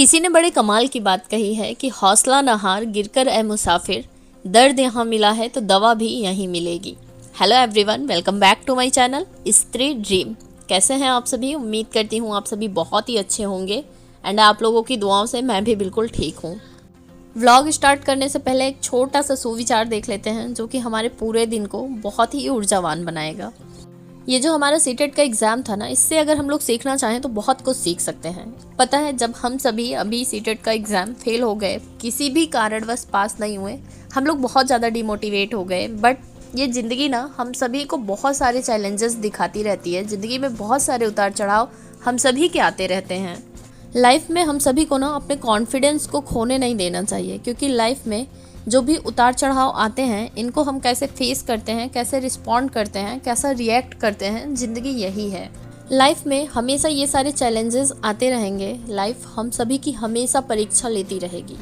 किसी ने बड़े कमाल की बात कही है कि हौसला न हार, गिरकर ए मुसाफिर, दर्द यहाँ मिला है तो दवा भी यहीं मिलेगी। Hello everyone, welcome back to my channel Stree dream. कैसे हैं आप सभी? उम्मीद करती हूँ आप सभी बहुत ही अच्छे होंगे एंड आप लोगों की दुआओं से मैं भी बिल्कुल ठीक हूँ। व्लॉग स्टार्ट करने से पहले एक छोटा सा सुविचार देख लेते हैं जो कि हमारे पूरे दिन को बहुत ही ऊर्जावान बनाएगा। ये जो हमारा सीटेट का एग्ज़ाम था ना, इससे अगर हम लोग सीखना चाहें तो बहुत कुछ सीख सकते हैं। पता है, जब हम सभी अभी सीटेट का एग्ज़ाम फेल हो गए, किसी भी कारणवश पास नहीं हुए, हम लोग बहुत ज़्यादा डिमोटिवेट हो गए। बट ये ज़िंदगी ना हम सभी को बहुत सारे चैलेंजेस दिखाती रहती है। ज़िंदगी में बहुत सारे उतार चढ़ाव हम सभी के आते रहते हैं। लाइफ में हम सभी को ना अपने कॉन्फिडेंस को खोने नहीं देना चाहिए, क्योंकि लाइफ में जो भी उतार चढ़ाव आते हैं, इनको हम कैसे फेस करते हैं, कैसे रिस्पॉन्ड करते हैं, कैसा रिएक्ट करते हैं, ज़िंदगी यही है। लाइफ में हमेशा ये सारे चैलेंजेस आते रहेंगे। लाइफ हम सभी की हमेशा परीक्षा लेती रहेगी।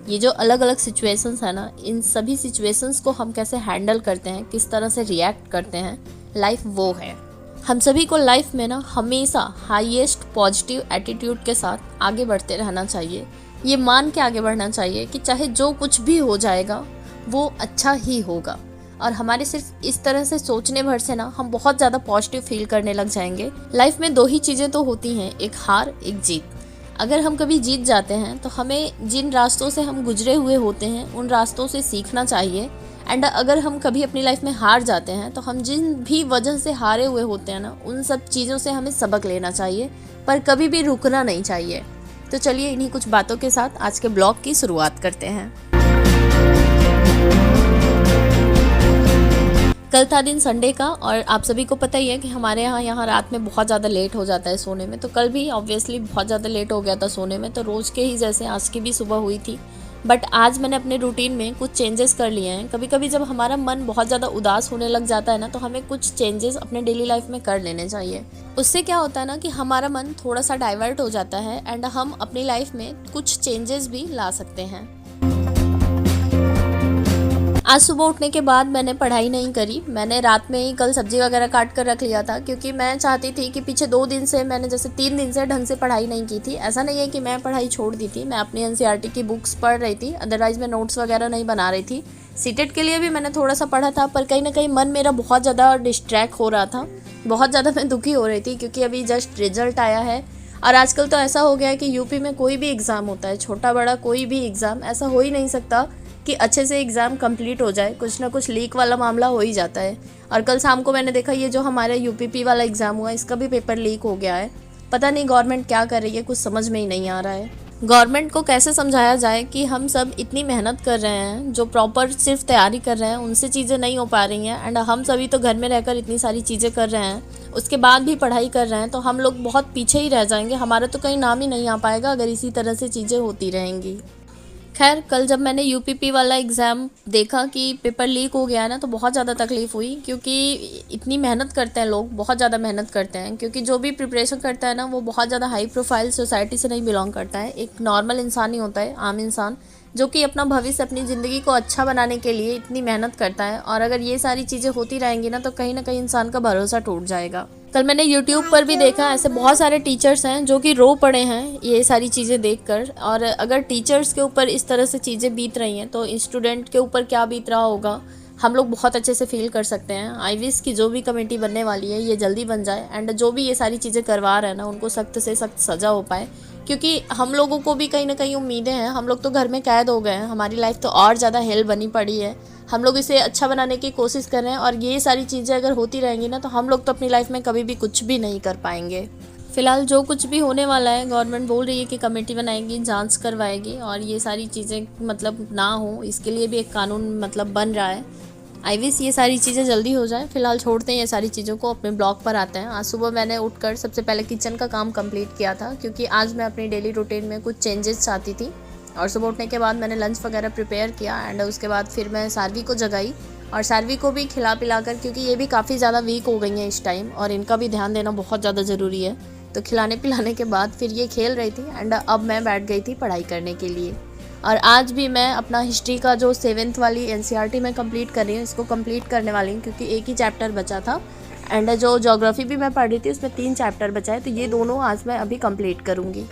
ये जो अलग अलग सिचुएशंस है ना, इन सभी सिचुएशंस को हम कैसे हैंडल करते हैं, किस तरह से रिएक्ट करते हैं, लाइफ वो है। हम सभी को लाइफ में ना हमेशा हाईएस्ट पॉजिटिव एटीट्यूड के साथ आगे बढ़ते रहना चाहिए। ये मान के आगे बढ़ना चाहिए कि चाहे जो कुछ भी हो जाएगा वो अच्छा ही होगा। और हमारे सिर्फ इस तरह से सोचने भर से ना हम बहुत ज़्यादा पॉजिटिव फील करने लग जाएंगे। लाइफ में दो ही चीज़ें तो होती हैं, एक हार एक जीत। अगर हम कभी जीत जाते हैं तो हमें जिन रास्तों से हम गुजरे हुए होते हैं उन रास्तों से सीखना चाहिए। एंड अगर हम कभी अपनी लाइफ में हार जाते हैं तो हम जिन भी वजह से हारे हुए होते हैं ना, उन सब चीज़ों से हमें सबक लेना चाहिए, पर कभी भी रुकना नहीं चाहिए। तो चलिए इन्हीं कुछ बातों के साथ आज के ब्लॉग की शुरुआत करते हैं। कल था दिन संडे का और आप सभी को पता ही है कि हमारे यहाँ रात में बहुत ज़्यादा लेट हो जाता है सोने में। तो कल भी ऑब्वियसली बहुत ज़्यादा लेट हो गया था सोने में, तो रोज़ के ही जैसे आज की भी सुबह हुई थी। बट आज मैंने अपने रूटीन में कुछ चेंजेस कर लिए हैं। कभी कभी जब हमारा मन बहुत ज़्यादा उदास होने लग जाता है ना, तो हमें कुछ चेंजेस अपने डेली लाइफ में कर लेने चाहिए। उससे क्या होता है ना कि हमारा मन थोड़ा सा डाइवर्ट हो जाता है एंड हम अपनी लाइफ में कुछ चेंजेस भी ला सकते हैं। आज सुबह उठने के बाद मैंने पढ़ाई नहीं करी। मैंने रात में ही कल सब्जी वगैरह काट कर रख लिया था, क्योंकि मैं चाहती थी कि पीछे 2 दिन से मैंने जैसे 3 दिन से ढंग से पढ़ाई नहीं की थी। ऐसा नहीं है कि मैं पढ़ाई छोड़ दी थी, मैं अपनी एनसीईआरटी की बुक्स पढ़ रही थी, अदरवाइज़ मैं नोट्स वगैरह नहीं बना रही थी। सीटेट के लिए भी मैंने थोड़ा सा पढ़ा था, पर कहीं ना कहीं मन मेरा बहुत ज़्यादा डिस्ट्रैक्ट हो रहा था। बहुत ज़्यादा मैं दुखी हो रही थी, क्योंकि अभी जस्ट रिजल्ट आया है। और आजकल तो ऐसा हो गया है कि यूपी में कोई भी एग्ज़ाम होता है, छोटा बड़ा कोई भी एग्ज़ाम, ऐसा हो ही नहीं सकता कि अच्छे से एग्ज़ाम कंप्लीट हो जाए। कुछ ना कुछ लीक वाला मामला हो ही जाता है। और कल शाम को मैंने देखा ये जो हमारे यूपीपी वाला एग्ज़ाम हुआ, इसका भी पेपर लीक हो गया है। पता नहीं गवर्नमेंट क्या कर रही है, कुछ समझ में ही नहीं आ रहा है। गवर्नमेंट को कैसे समझाया जाए कि हम सब इतनी मेहनत कर रहे हैं, जो प्रॉपर सिर्फ तैयारी कर रहे हैं उनसे चीज़ें नहीं हो पा रही हैं। एंड हम सभी तो घर में रहकर इतनी सारी चीज़ें कर रहे हैं, उसके बाद भी पढ़ाई कर रहे हैं, तो हम लोग बहुत पीछे ही रह जाएंगे। हमारा तो कहीं नाम ही नहीं आ पाएगा अगर इसी तरह से चीज़ें होती रहेंगी। खैर, कल जब मैंने यूपीपी वाला एग्ज़ाम देखा कि पेपर लीक हो गया है ना, तो बहुत ज़्यादा तकलीफ़ हुई, क्योंकि इतनी मेहनत करते हैं लोग, बहुत ज़्यादा मेहनत करते हैं। क्योंकि जो भी प्रिपरेशन करता है ना, वो बहुत ज़्यादा हाई प्रोफाइल सोसाइटी से नहीं बिलोंग करता है। एक नॉर्मल इंसान ही होता है, आम इंसान, जो कि अपना भविष्य, अपनी ज़िंदगी को अच्छा बनाने के लिए इतनी मेहनत करता है। और अगर ये सारी चीज़ें होती रहेंगी ना, तो कहीं ना कहीं इंसान का भरोसा टूट जाएगा। कल मैंने YouTube पर भी देखा, ऐसे बहुत सारे टीचर्स हैं जो कि रो पड़े हैं ये सारी चीज़ें देखकर। और अगर टीचर्स के ऊपर इस तरह से चीज़ें बीत रही हैं, तो स्टूडेंट के ऊपर क्या बीत रहा होगा, हम लोग बहुत अच्छे से फील कर सकते हैं। आई विश की जो भी कमेटी बनने वाली है ये जल्दी बन जाए, एंड जो भी ये सारी चीज़ें करवा रहे हैं ना, उनको सख्त से सख्त सज़ा हो पाए। क्योंकि हम लोगों को भी कहीं ना कहीं उम्मीदें हैं। हम लोग तो घर में कैद हो गए हैं, हमारी लाइफ तो और ज़्यादा हेल बनी पड़ी है। हम लोग इसे अच्छा बनाने की कोशिश कर रहे हैं, और ये सारी चीज़ें अगर होती रहेंगी ना, तो हम लोग तो अपनी लाइफ में कभी भी कुछ भी नहीं कर पाएंगे। फ़िलहाल जो कुछ भी होने वाला है, गवर्नमेंट बोल रही है कि कमेटी बनाएगी, जांच करवाएगी, और ये सारी चीज़ें मतलब ना हो, इसके लिए भी एक कानून मतलब बन रहा है। आई विश ये सारी चीज़ें जल्दी हो जाए। फिलहाल छोड़ते हैं ये सारी चीज़ों को, अपने ब्लॉग पर आते हैं। आज सुबह मैंने उठकर सबसे पहले किचन का काम कंप्लीट किया था, क्योंकि आज मैं अपनी डेली रूटीन में कुछ चेंजेस चाहती थी। और सुबह उठने के बाद मैंने लंच वगैरह प्रिपेयर किया, एंड उसके बाद फिर मैं सारवी को जगाई, और सारवी को भी खिला पिलाकर, क्योंकि ये भी काफ़ी ज़्यादा वीक हो गई हैं इस टाइम, और इनका भी ध्यान देना बहुत ज़्यादा ज़रूरी है। तो खिलाने पिलाने के बाद फिर ये खेल रही थी, एंड अब मैं बैठ गई थी पढ़ाई करने के लिए। और आज भी मैं अपना हिस्ट्री का जो 7th वाली एनसीईआरटी में कंप्लीट कर रही हूँ, इसको कंप्लीट करने वाली हूँ, क्योंकि एक ही चैप्टर बचा था। एंड जो ज्योग्राफी भी मैं पढ़ रही थी, उसमें 3 चैप्टर बचा है, तो ये दोनों आज मैं अभी कंप्लीट करूँगी।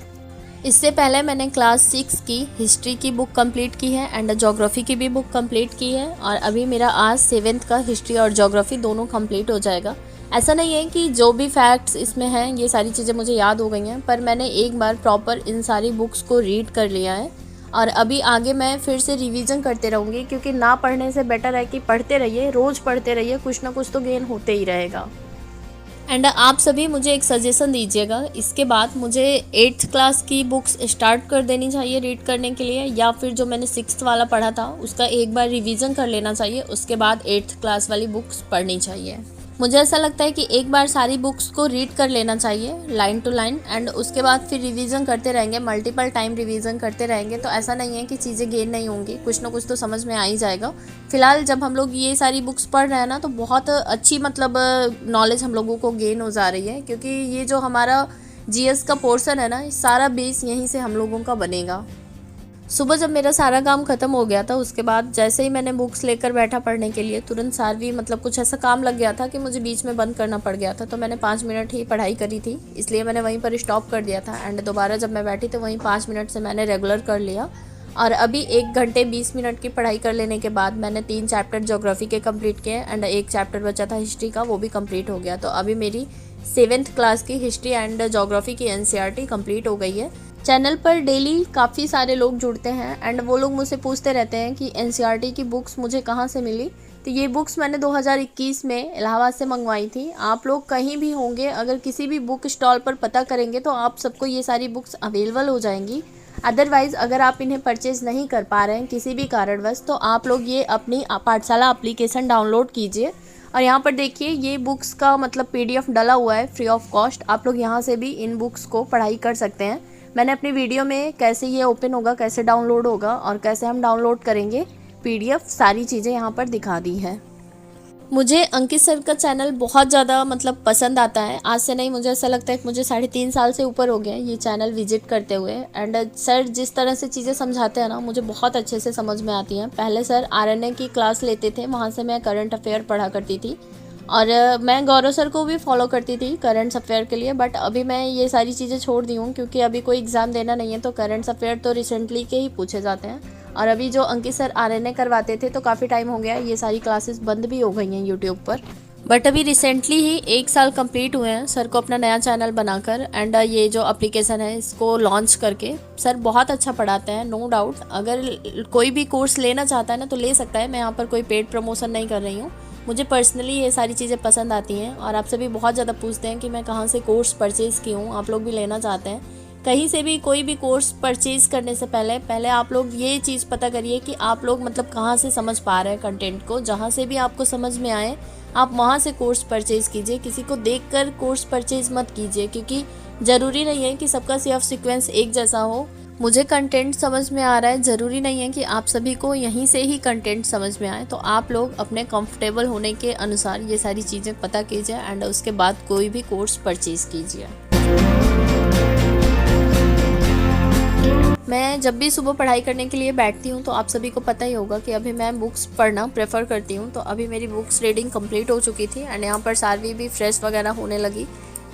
इससे पहले मैंने क्लास 6 की हिस्ट्री की बुक कंप्लीट की है एंड ज्योग्राफी की भी बुक कंप्लीट की है और अभी मेरा आज 7th का हिस्ट्री और ज्योग्राफी दोनों कंप्लीट हो जाएगा। ऐसा नहीं है कि जो भी फैक्ट्स इसमें हैं ये सारी चीज़ें मुझे याद हो गई हैं, पर मैंने एक बार प्रॉपर इन सारी बुक्स को रीड कर लिया है और अभी आगे मैं फिर से रिवीजन करते रहूँगी, क्योंकि ना पढ़ने से बेटर है कि पढ़ते रहिए, रोज़ पढ़ते रहिए, कुछ ना कुछ तो गेन होते ही रहेगा। एंड आप सभी मुझे एक सजेशन दीजिएगा, इसके बाद मुझे 8th क्लास की बुक्स स्टार्ट कर देनी चाहिए रीड करने के लिए, या फिर जो मैंने 6th वाला पढ़ा था उसका एक बार रिवीजन कर लेना चाहिए, उसके बाद 8th क्लास वाली बुक्स पढ़नी चाहिए। मुझे ऐसा लगता है कि एक बार सारी बुक्स को रीड कर लेना चाहिए लाइन टू लाइन एंड उसके बाद फिर रिवीजन करते रहेंगे, मल्टीपल टाइम रिवीजन करते रहेंगे तो ऐसा नहीं है कि चीज़ें गेन नहीं होंगी, कुछ ना कुछ तो समझ में आ ही जाएगा। फिलहाल जब हम लोग ये सारी बुक्स पढ़ रहे हैं ना तो बहुत अच्छी मतलब नॉलेज हम लोगों को गेन हो जा रही है, क्योंकि ये जो हमारा जीएस का पोर्शन है ना, सारा बेस यहीं से हम लोगों का बनेगा। सुबह जब मेरा सारा काम ख़त्म हो गया था उसके बाद जैसे ही मैंने बुक्स लेकर बैठा पढ़ने के लिए, तुरंत सारवी मतलब कुछ ऐसा काम लग गया था कि मुझे बीच में बंद करना पड़ गया था, तो मैंने 5 मिनट ही पढ़ाई करी थी, इसलिए मैंने वहीं पर स्टॉप कर दिया था एंड दोबारा जब मैं बैठी तो वहीं 5 मिनट से मैंने रेगुलर कर लिया और अभी 1 घंटे 20 मिनट की पढ़ाई कर लेने के बाद मैंने 3 चैप्टर ज्योग्राफी के कंप्लीट किए एंड 1 चैप्टर बचा था हिस्ट्री का, वो भी कंप्लीट हो गया। तो अभी मेरी 7th क्लास की हिस्ट्री एंड ज्योग्राफी की एनसीईआरटी कंप्लीट हो गई है। चैनल पर डेली काफ़ी सारे लोग जुड़ते हैं एंड वो लोग मुझसे पूछते रहते हैं कि एनसीईआरटी की बुक्स मुझे कहाँ से मिली। तो ये बुक्स मैंने 2021 में इलाहाबाद से मंगवाई थी। आप लोग कहीं भी होंगे, अगर किसी भी बुक स्टॉल पर पता करेंगे तो आप सबको ये सारी बुक्स अवेलेबल हो जाएंगी। अदरवाइज़ अगर आप इन्हें परचेज़ नहीं कर पा रहे हैं किसी भी कारणवश, तो आप लोग ये अपनी पाठशाला एप्लीकेशन डाउनलोड कीजिए और यहाँ पर देखिए ये बुक्स का मतलब PDF डला हुआ है फ्री ऑफ कॉस्ट। आप लोग यहाँ से भी इन बुक्स को पढ़ाई कर सकते हैं। मैंने अपनी वीडियो में कैसे ये ओपन होगा, कैसे डाउनलोड होगा और कैसे हम डाउनलोड करेंगे PDF, सारी चीज़ें यहाँ पर दिखा दी है। मुझे अंकित सर का चैनल बहुत ज़्यादा मतलब पसंद आता है। आज से नहीं, मुझे ऐसा लगता है कि मुझे 3.5 साल से ऊपर हो गए ये चैनल विजिट करते हुए एंड सर जिस तरह से चीज़ें समझाते हैं ना, मुझे बहुत अच्छे से समझ में आती हैं। पहले सर RNA की क्लास लेते थे, वहाँ से मैं करंट अफेयर पढ़ा करती थी और मैं गौरव सर को भी फॉलो करती थी करंट अफेयर के लिए, बट अभी मैं ये सारी चीज़ें छोड़ दी हूँ क्योंकि अभी कोई एग्ज़ाम देना नहीं है, तो करंट अफेयर तो रिसेंटली के ही पूछे जाते हैं। और अभी जो अंकित सर RNA करवाते थे तो काफ़ी टाइम हो गया, ये सारी क्लासेस बंद भी हो गई हैं यूट्यूब पर। बट अभी रिसेंटली ही 1 साल कंप्लीट हुए हैं सर को अपना नया चैनल बनाकर एंड ये जो एप्लीकेशन है इसको लॉन्च करके। सर बहुत अच्छा पढ़ाते हैं, नो डाउट। अगर कोई भी कोर्स लेना चाहता है ना तो ले सकता है, मैं यहाँ पर कोई पेड प्रमोशन नहीं कर रही हूँ। मुझे पर्सनली ये सारी चीज़ें पसंद आती हैं और आप सभी बहुत ज़्यादा पूछते हैं कि मैं कहाँ से कोर्स परचेज़ की हूँ, आप लोग भी लेना चाहते हैं। कहीं से भी कोई भी कोर्स परचेज़ करने से पहले आप लोग ये चीज़ पता करिए कि आप लोग मतलब कहाँ से समझ पा रहे हैं कंटेंट को। जहाँ से भी आपको समझ में आए आप वहाँ से कोर्स परचेज़ कीजिए, किसी को देखकर कोर्स परचेज़ मत कीजिए, क्योंकि ज़रूरी नहीं है कि सबका CF सीक्वेंस एक जैसा हो। मुझे कंटेंट समझ में आ रहा है, ज़रूरी नहीं है कि आप सभी को यहीं से ही कंटेंट समझ में आए। तो आप लोग अपने कंफर्टेबल होने के अनुसार ये सारी चीज़ें पता कीजिए एंड उसके बाद कोई भी कोर्स परचेज़ कीजिए। मैं जब भी सुबह पढ़ाई करने के लिए बैठती हूँ तो आप सभी को पता ही होगा कि अभी मैं बुक्स पढ़ना प्रेफर करती हूँ। तो अभी मेरी बुक्स रीडिंग कंप्लीट हो चुकी थी एंड यहाँ पर सारवी भी फ्रेश वगैरह होने लगी।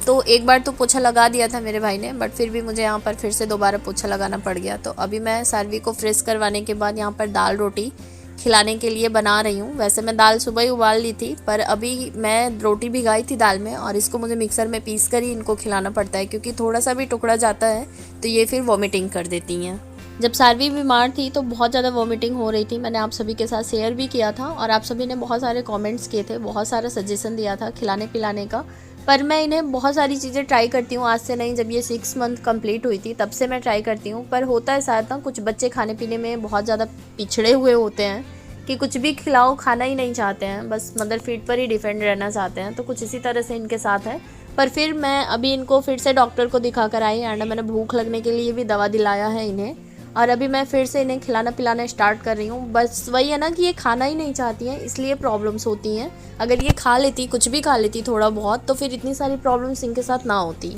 तो एक बार तो पोछा लगा दिया था मेरे भाई ने, बट फिर भी मुझे यहाँ पर फिर से दोबारा पोछा लगाना पड़ गया। तो अभी मैं सारवी को फ्रेश करवाने के बाद यहाँ पर दाल रोटी खिलाने के लिए बना रही हूँ। वैसे मैं दाल सुबह ही उबाल ली थी, पर अभी मैं रोटी भिगाई थी दाल में और इसको मुझे मिक्सर में पीस कर ही इनको खिलाना पड़ता है, क्योंकि थोड़ा सा भी टुकड़ा जाता है तो ये फिर वॉमिटिंग कर देती हैं। जब सारवी बीमार थी तो बहुत ज़्यादा वॉमिटिंग हो रही थी, मैंने आप सभी के साथ शेयर भी किया था और आप सभी ने बहुत सारे कमेंट्स किए थे, बहुत सारा सजेशन दिया था खिलाने पिलाने का। पर मैं इन्हें बहुत सारी चीज़ें ट्राई करती हूँ, आज से नहीं, जब ये 6 मंथ कंप्लीट हुई थी तब से मैं ट्राई करती हूँ। पर होता है शायद ना, कुछ बच्चे खाने पीने में बहुत ज़्यादा पिछड़े हुए होते हैं कि कुछ भी खिलाओ खाना ही नहीं चाहते हैं, बस मदर फीड पर ही डिपेंड रहना चाहते हैं। तो कुछ इसी तरह से इनके साथ है। पर फिर मैं अभी इनको फिर से डॉक्टर को दिखा कर आई एंड मैंने भूख लगने के लिए भी दवा दिलाया है इन्हें, और अभी मैं फिर से इन्हें खिलाना पिलाना स्टार्ट कर रही हूँ। बस वही है ना कि ये खाना ही नहीं चाहती हैं, इसलिए प्रॉब्लम्स होती हैं। अगर ये खा लेती, कुछ भी खा लेती थोड़ा बहुत, तो फिर इतनी सारी प्रॉब्लम्स इनके साथ ना होती।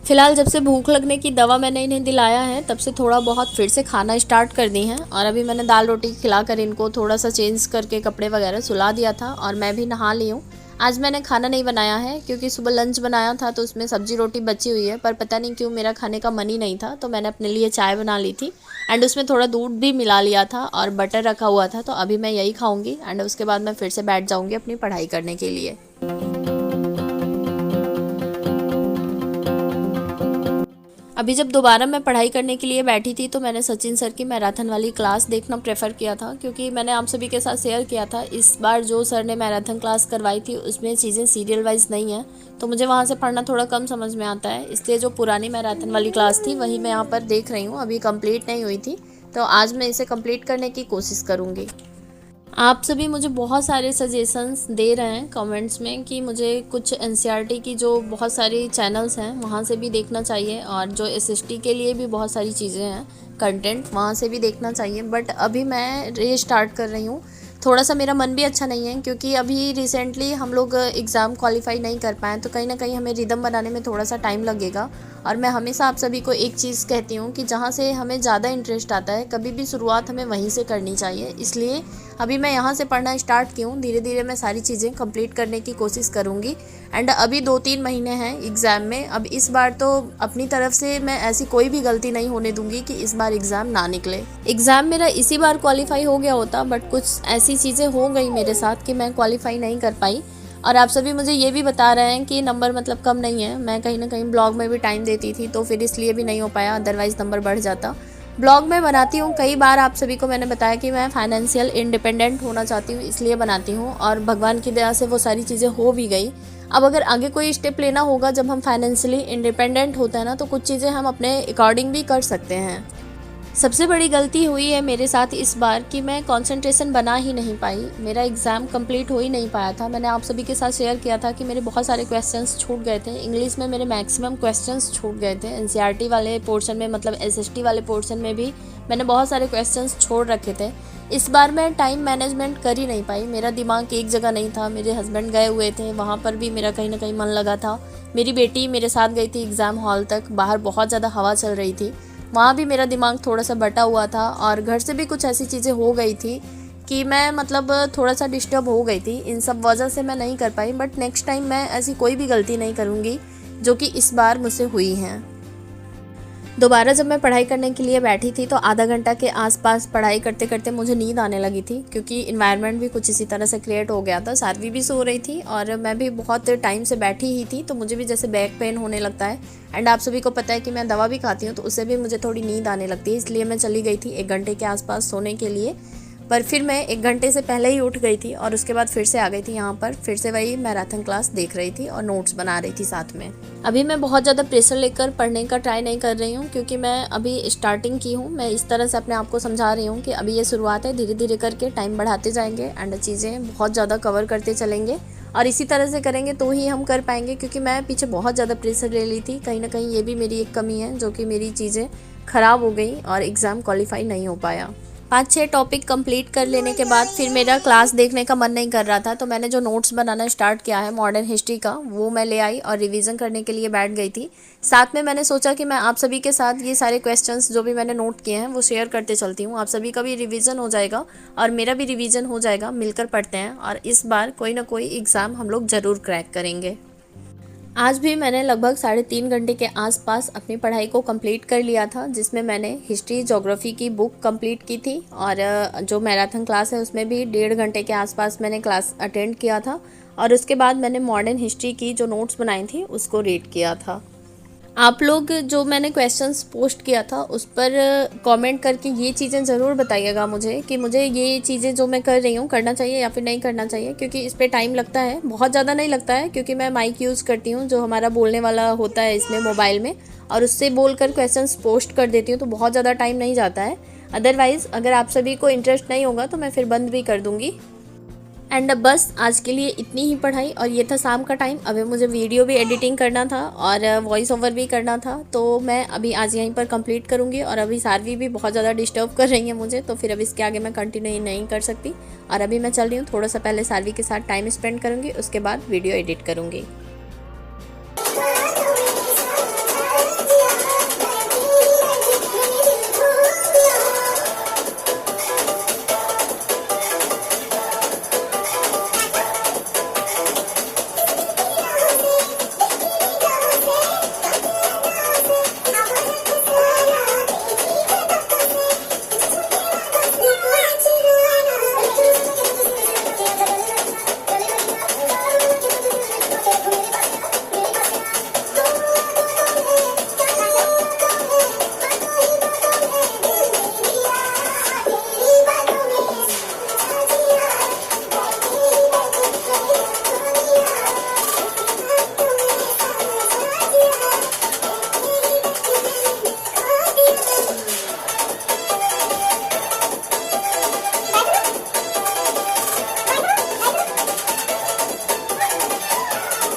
फ़िलहाल जब से भूख लगने की दवा मैंने इन्हें दिलाया है तब से थोड़ा बहुत फिर से खाना स्टार्ट कर दी हैं। और अभी मैंने दाल रोटी खिलाकर इनको थोड़ा सा चेंज करके कपड़े वगैरह सुला दिया था और मैं भी नहा ली हूँ। आज मैंने खाना नहीं बनाया है क्योंकि सुबह लंच बनाया था तो उसमें सब्जी रोटी बची हुई है, पर पता नहीं क्यों मेरा खाने का मन ही नहीं था, तो मैंने अपने लिए चाय बना ली थी एंड उसमें थोड़ा दूध भी मिला लिया था और बटर रखा हुआ था। तो अभी मैं यही खाऊंगी एंड उसके बाद मैं फिर से बैठ जाऊंगी अपनी पढ़ाई करने के लिए। अभी जब दोबारा मैं पढ़ाई करने के लिए बैठी थी तो मैंने सचिन सर की मैराथन वाली क्लास देखना प्रेफर किया था, क्योंकि मैंने आप सभी के साथ शेयर किया था इस बार जो सर ने मैराथन क्लास करवाई थी उसमें चीज़ें सीरियल वाइज नहीं है, तो मुझे वहाँ से पढ़ना थोड़ा कम समझ में आता है, इसलिए जो पुरानी मैराथन वाली क्लास थी वही मैं यहाँ पर देख रही हूँ। अभी कंप्लीट नहीं हुई थी तो आज मैं इसे कंप्लीट करने की कोशिश करूँगी। आप सभी मुझे बहुत सारे सजेशंस दे रहे हैं कमेंट्स में कि मुझे कुछ एनसीईआरटी की जो बहुत सारी चैनल्स हैं वहाँ से भी देखना चाहिए, और जो एसएसटी के लिए भी बहुत सारी चीज़ें हैं कंटेंट वहाँ से भी देखना चाहिए। बट अभी मैं रीस्टार्ट कर रही हूँ, थोड़ा सा मेरा मन भी अच्छा नहीं है क्योंकि अभी रिसेंटली हम लोग एग्ज़ाम क्वालिफाई नहीं कर पाए, तो कहीं ना कहीं हमें रिदम बनाने में थोड़ा सा टाइम लगेगा। और मैं हमेशा आप सभी को एक चीज़ कहती हूँ कि जहाँ से हमें ज़्यादा इंटरेस्ट आता है कभी भी शुरुआत हमें वहीं से करनी चाहिए, इसलिए अभी मैं यहाँ से पढ़ना स्टार्ट की हूँ। धीरे धीरे मैं सारी चीज़ें कंप्लीट करने की कोशिश करूँगी एंड अभी 2-3 महीने हैं एग्ज़ाम में। अब इस बार तो अपनी तरफ से मैं ऐसी कोई भी गलती नहीं होने दूंगी कि इस बार एग्ज़ाम ना निकले। एग्ज़ाम मेरा इसी बार क्वालिफाई हो गया होता, बट कुछ ऐसी चीज़ें हो गई मेरे साथ कि मैं क्वालिफाई नहीं कर पाई। और आप सभी मुझे ये भी बता रहे हैं कि नंबर मतलब कम नहीं है, मैं कहीं ना कहीं ब्लॉग में भी टाइम देती थी तो फिर इसलिए भी नहीं हो पाया, अदरवाइज़ नंबर बढ़ जाता। ब्लॉग में बनाती हूँ कई बार, आप सभी को मैंने बताया कि मैं फाइनेंशियल इंडिपेंडेंट होना चाहती हूँ इसलिए बनाती हूँ, और भगवान की दया से वो सारी चीज़ें हो भी गई। अब अगर आगे कोई स्टेप लेना होगा, जब हम फाइनेंशियली इंडिपेंडेंट होते हैं ना, तो कुछ चीज़ें हम अपने अकॉर्डिंग भी कर सकते हैं। सबसे बड़ी गलती हुई है मेरे साथ इस बार कि मैं कंसंट्रेशन बना ही नहीं पाई, मेरा एग्ज़ाम कंप्लीट हो ही नहीं पाया था। मैंने आप सभी के साथ शेयर किया था कि मेरे बहुत सारे क्वेश्चंस छूट गए थे, इंग्लिश में मेरे मैक्सिमम क्वेश्चंस छूट गए थे, एनसीईआरटी वाले पोर्शन में मतलब एसएसटी वाले पोर्शन में भी मैंने बहुत सारे क्वेश्चंस छोड़ रखे थे। इस बार मैं टाइम मैनेजमेंट कर ही नहीं पाई, मेरा दिमाग एक जगह नहीं था। मेरे हस्बैंड गए हुए थे, वहाँ पर भी मेरा कहीं ना कहीं मन लगा था। मेरी बेटी मेरे साथ गई थी एग्ज़ाम हॉल तक, बाहर बहुत ज़्यादा हवा चल रही थी, वहाँ भी मेरा दिमाग थोड़ा सा बटा हुआ था। और घर से भी कुछ ऐसी चीज़ें हो गई थी कि मैं मतलब थोड़ा सा डिस्टर्ब हो गई थी, इन सब वजह से मैं नहीं कर पाई। बट नेक्स्ट टाइम मैं ऐसी कोई भी गलती नहीं करूँगी जो कि इस बार मुझसे हुई हैं। दोबारा जब मैं पढ़ाई करने के लिए बैठी थी तो आधा घंटा के आसपास पढ़ाई करते करते मुझे नींद आने लगी थी, क्योंकि इन्वायरमेंट भी कुछ इसी तरह से क्रिएट हो गया था। साध्वी भी सो रही थी और मैं भी बहुत टाइम से बैठी ही थी, तो मुझे भी जैसे बैक पेन होने लगता है। एंड आप सभी को पता है कि मैं दवा भी खाती हूँ, तो उससे भी मुझे थोड़ी नींद आने लगती है, इसलिए मैं चली गई थी 1 घंटे के आसपास सोने के लिए। पर फिर मैं 1 घंटे से पहले ही उठ गई थी और उसके बाद फिर से आ गई थी यहाँ पर, फिर से वही मैराथन क्लास देख रही थी और नोट्स बना रही थी साथ में। अभी मैं बहुत ज़्यादा प्रेशर लेकर पढ़ने का ट्राई नहीं कर रही हूँ, क्योंकि मैं अभी स्टार्टिंग की हूँ। मैं इस तरह से अपने आप को समझा रही हूँ कि अभी ये शुरुआत है, धीरे धीरे करके टाइम बढ़ाते जाएंगे एंड चीज़ें बहुत ज़्यादा कवर करते चलेंगे, और इसी तरह से करेंगे तो ही हम कर पाएंगे। क्योंकि मैं पीछे बहुत ज़्यादा प्रेशर ले ली थी, कहीं ना कहीं ये भी मेरी एक कमी है, जो कि मेरी चीज़ें ख़राब हो गई और एग्ज़ाम क्वालिफाई नहीं हो पाया। 5-6 टॉपिक कंप्लीट कर लेने के बाद फिर मेरा क्लास देखने का मन नहीं कर रहा था, तो मैंने जो नोट्स बनाना स्टार्ट किया है मॉडर्न हिस्ट्री का, वो मैं ले आई और रिवीजन करने के लिए बैठ गई थी। साथ में मैंने सोचा कि मैं आप सभी के साथ ये सारे क्वेश्चंस जो भी मैंने नोट किए हैं वो शेयर करते चलती हूँ। आप सभी का भी रिवीजन हो जाएगा और मेरा भी रिवीजन हो जाएगा, मिलकर पढ़ते हैं और इस बार कोई ना कोई एग्ज़ाम हम लोग ज़रूर क्रैक करेंगे। आज भी मैंने लगभग 3.5 घंटे के आसपास अपनी पढ़ाई को कंप्लीट कर लिया था, जिसमें मैंने हिस्ट्री ज्योग्राफी की बुक कंप्लीट की थी और जो मैराथन क्लास है उसमें भी 1.5 घंटे के आसपास मैंने क्लास अटेंड किया था, और उसके बाद मैंने मॉडर्न हिस्ट्री की जो नोट्स बनाई थी उसको रीड किया था। आप लोग जो मैंने क्वेश्चंस पोस्ट किया था उस पर कमेंट करके ये चीज़ें ज़रूर बताइएगा मुझे कि मुझे ये चीज़ें जो मैं कर रही हूँ करना चाहिए या फिर नहीं करना चाहिए, क्योंकि इस पर टाइम लगता है, बहुत ज़्यादा नहीं लगता है, क्योंकि मैं माइक यूज़ करती हूँ जो हमारा बोलने वाला होता है इसमें मोबाइल में, और उससे बोलकर क्वेश्चंस पोस्ट कर देती हूँ, तो बहुत ज़्यादा टाइम नहीं जाता है। अदरवाइज़ अगर आप सभी को इंटरेस्ट नहीं होगा तो मैं फिर बंद भी कर दूँगी। एंड बस आज के लिए इतनी ही पढ़ाई, और ये था शाम का टाइम। अभी मुझे वीडियो भी एडिटिंग करना था और वॉइस ओवर भी करना था, तो मैं अभी आज यहीं पर कंप्लीट करूँगी। और अभी सारवी भी बहुत ज़्यादा डिस्टर्ब कर रही है मुझे, तो फिर अब इसके आगे मैं कंटिन्यू नहीं कर सकती, और अभी मैं चल रही हूँ। थोड़ा सा पहले सारवी के साथ टाइम स्पेंड करूँगी, उसके बाद वीडियो एडिट करूँगी।